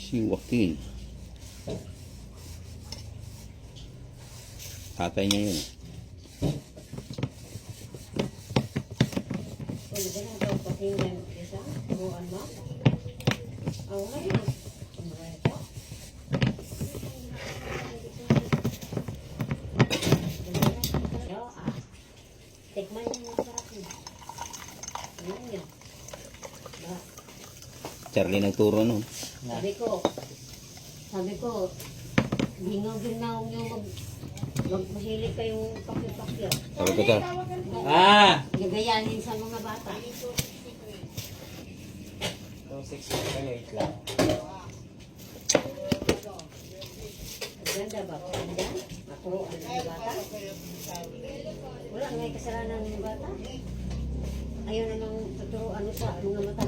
Si Joaquin. Tatay niya yun. Pwede na daw pakinggan isa. Turuan mo. Ang ngayon. Ang reto. Tikman mo yung sarap niya. Ayan yun. Charlie nagturo nun. Sabi ko, hingagin na ako nyo magmahilig kayong pakyo-pakyo. Sabi ko ta. Gagayanin sa mga bata. 268 lang. Ganda ba? Ganda? Maturuan ng mga bata? Wala, may kasalanan ng mga bata. Ayaw namang tuturuan sa mga mata